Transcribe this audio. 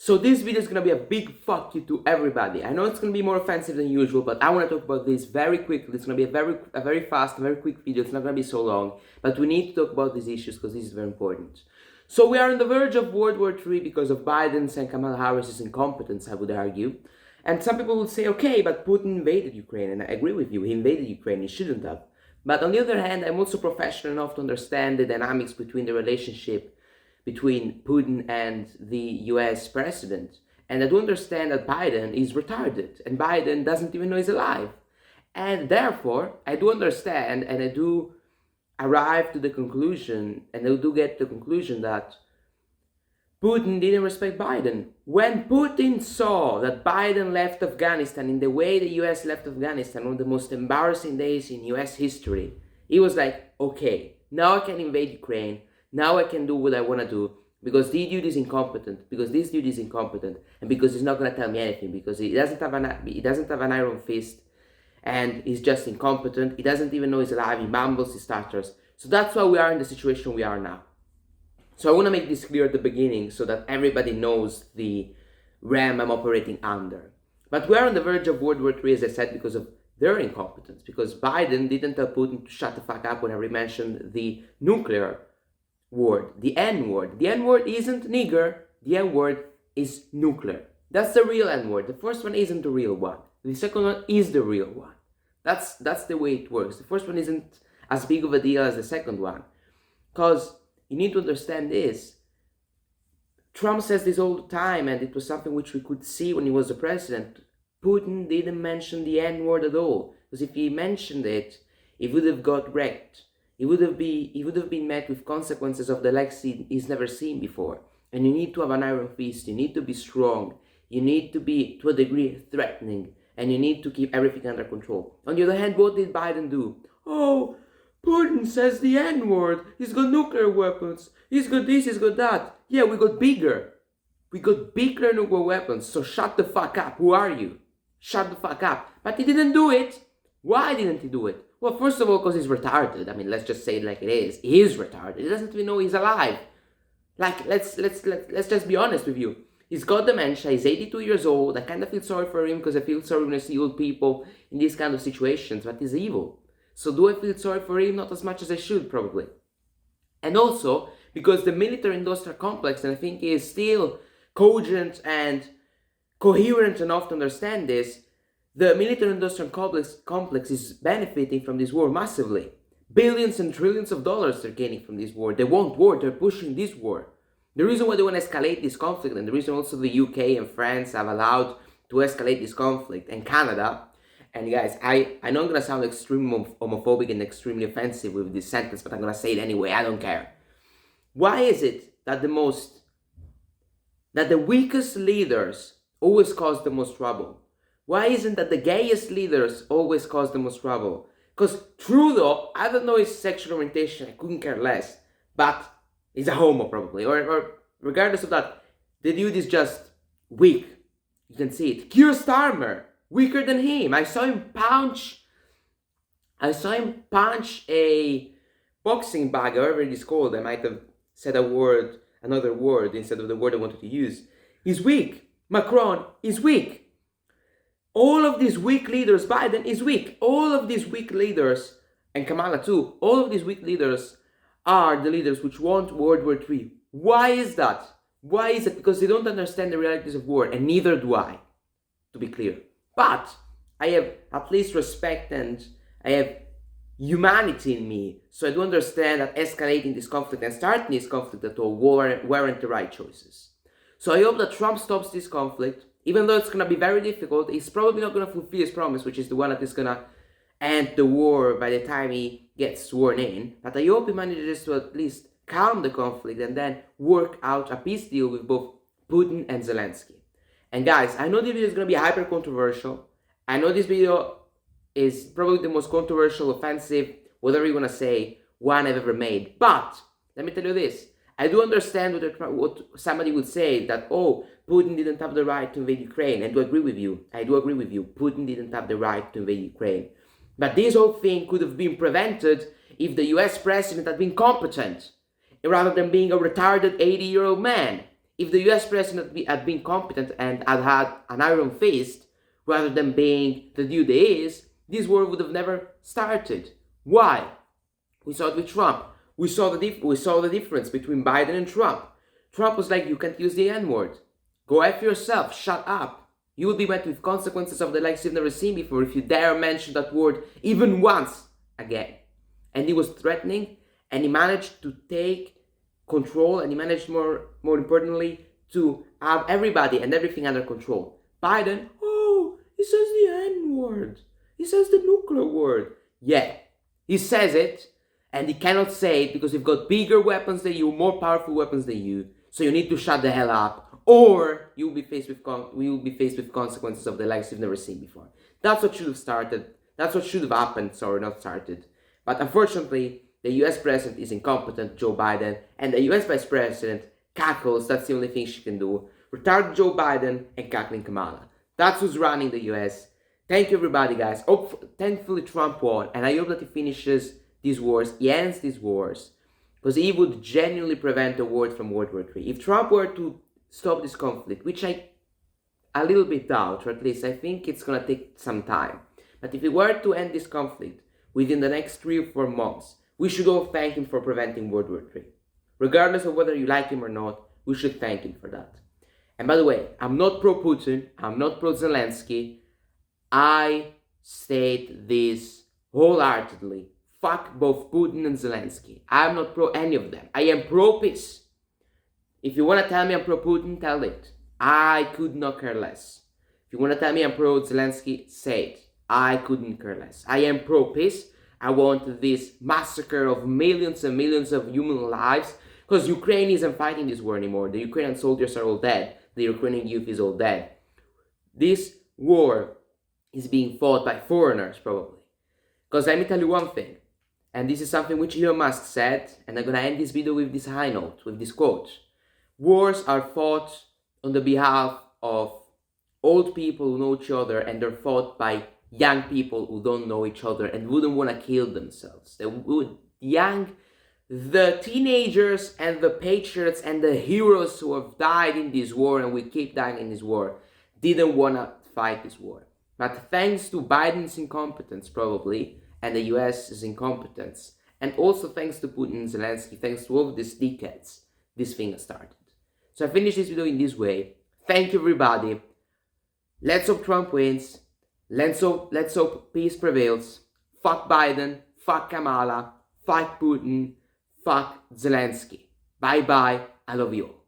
So this video is going to be a big fuck you to everybody. I know it's going to be more offensive than usual, but I want to talk about this very quickly. It's going to be a very fast, very quick video. It's not going to be so long, but we need to talk about these issues because this is very important. So we are on the verge of World War III because of Biden's and Kamala Harris's incompetence, I would argue. And some people would say, okay, but Putin invaded Ukraine, and I agree with you. He invaded Ukraine. He shouldn't have. But on the other hand, I'm also professional enough to understand the dynamics between the relationship between Putin and the US president. And I do understand that Biden is retarded and Biden doesn't even know he's alive. And therefore, I do understand and I do arrive to the conclusion, and I do get the conclusion that Putin didn't respect Biden. When Putin saw that Biden left Afghanistan in the way the US left Afghanistan, one of the most embarrassing days in US history, he was like, okay, now I can invade Ukraine. Now I can do what I want to do because this dude is incompetent, and because he's not going to tell me anything, because he doesn't have an iron fist, and he's just incompetent. He doesn't even know he's alive. He mumbles, he stutters. So that's why we are in the situation we are now. So I want to make this clear at the beginning so that everybody knows the realm I'm operating under. But we are on the verge of World War III, as I said, because of their incompetence, because Biden didn't tell Putin to shut the fuck up whenever he mentioned the nuclear word, the N word. The N word isn't nigger, the N word is nuclear. That's the real N word. The first one isn't the real one. The second one is the real one. That's the way it works. The first one isn't as big of a deal as the second one. Because you need to understand this. Trump says this all the time, and it was something which we could see when he was the president. Putin didn't mention the N word at all. Because if he mentioned it, he would have got wrecked. He would have been met with consequences of the likes he's never seen before. And you need to have an iron fist. You need to be strong. You need to be, to a degree, threatening. And you need to keep everything under control. On the other hand, what did Biden do? Oh, Putin says the N-word. He's got nuclear weapons. He's got this, he's got that. Yeah, we got bigger. We got bigger nuclear weapons. So shut the fuck up. Who are you? Shut the fuck up. But he didn't do it. Why didn't he do it? Well, first of all, because he's retarded. I mean, let's just say it like it is. He is retarded. He doesn't even know he's alive. Like, let's just be honest with you. He's got dementia. He's 82 years old. I kind of feel sorry for him because I feel sorry when I see old people in these kind of situations. But he's evil. So do I feel sorry for him? Not as much as I should, probably. And also, because the military-industrial complex, and I think he is still cogent and coherent enough to understand this, the military-industrial complex is benefiting from this war massively. Billions and trillions of dollars they're gaining from this war. They want war. They're pushing this war. The reason why they want to escalate this conflict, and the reason also the UK and France have allowed to escalate this conflict, and Canada, and guys, I know I'm going to sound extremely homophobic and extremely offensive with this sentence, but I'm going to say it anyway. I don't care. Why is it that the weakest leaders always cause the most trouble? Why isn't that the gayest leaders always cause the most trouble? Because Trudeau, I don't know his sexual orientation, I couldn't care less, but he's a homo probably, or regardless of that, the dude is just weak. You can see it. Keir Starmer, weaker than him. I saw him punch a boxing bag, however it is called. I might have said another word instead of the word I wanted to use. He's weak. Macron is weak. All of these weak leaders, Biden is weak. All of these weak leaders, and Kamala too, all of these weak leaders are the leaders which want World War III. Why is that? Why is it? Because they don't understand the realities of war, and neither do I, to be clear. But I have at least respect and I have humanity in me, so I do understand that escalating this conflict and starting this conflict at all weren't the right choices. So I hope that Trump stops this conflict. Even though it's going to be very difficult, he's probably not going to fulfill his promise, which is the one that is going to end the war by the time he gets sworn in. But I hope he manages to at least calm the conflict and then work out a peace deal with both Putin and Zelensky. And guys, I know this video is going to be hyper controversial. I know this video is probably the most controversial, offensive, whatever you want to say, one I've ever made. But let me tell you this. I do understand what somebody would say, that, oh, Putin didn't have the right to invade Ukraine. I do agree with you. Putin didn't have the right to invade Ukraine. But this whole thing could have been prevented if the US president had been competent, rather than being a retarded 80-year-old man. If the US president had been competent and had an iron fist, rather than being the dude he is, this war would have never started. Why? We saw it with Trump. We saw the difference between Biden and Trump. Trump was like, you can't use the N-word. Go after yourself. Shut up. You will be met with consequences of the likes you've never seen before if you dare mention that word even once again. And he was threatening, and he managed to take control, and he managed, more importantly, to have everybody and everything under control. Biden, oh, he says the N-word. He says the nuclear word. Yeah, he says it, and he cannot say it because he's got bigger weapons than you, more powerful weapons than you. So you need to shut the hell up, or you will be faced with consequences of the likes you've never seen before. That's what should have started. That's what should have happened. Sorry, not started. But unfortunately, the US president is incompetent, Joe Biden, and the US vice president cackles. That's the only thing she can do. Retard Joe Biden and cackling Kamala. That's who's running the US. Thank you, everybody, guys. Thankfully, Trump won, and I hope that he finishes these wars, he ends these wars, because he would genuinely prevent the war from World War III. If Trump were to stop this conflict, which I a little bit doubt, or at least I think it's going to take some time, but if he were to end this conflict within the next 3 or 4 months, we should all thank him for preventing World War III. Regardless of whether you like him or not, we should thank him for that. And by the way, I'm not pro-Putin, I'm not pro-Zelensky. I state this wholeheartedly. Fuck both Putin and Zelensky. I'm not pro any of them. I am pro-peace. If you want to tell me I'm pro-Putin, tell it. I could not care less. If you want to tell me I'm pro-Zelensky, say it. I couldn't care less. I am pro-peace. I want this massacre of millions and millions of human lives, because Ukraine isn't fighting this war anymore. The Ukrainian soldiers are all dead. The Ukrainian youth is all dead. This war is being fought by foreigners, probably. Because let me tell you one thing, and this is something which Elon Musk said, and I'm going to end this video with this high note, with this quote. Wars are fought on the behalf of old people who know each other, and they're fought by young people who don't know each other and wouldn't want to kill themselves. The teenagers and the patriots and the heroes who have died in this war, and will keep dying in this war, didn't want to fight this war. But thanks to Biden's incompetence, probably, and the US's incompetence, and also thanks to Putin and Zelensky, thanks to all of these dickheads, this thing has started. So I finish this video in this way. Thank you, everybody. Let's hope Trump wins. Let's hope peace prevails. Fuck Biden. Fuck Kamala. Fuck Putin. Fuck Zelensky. Bye bye. I love you all.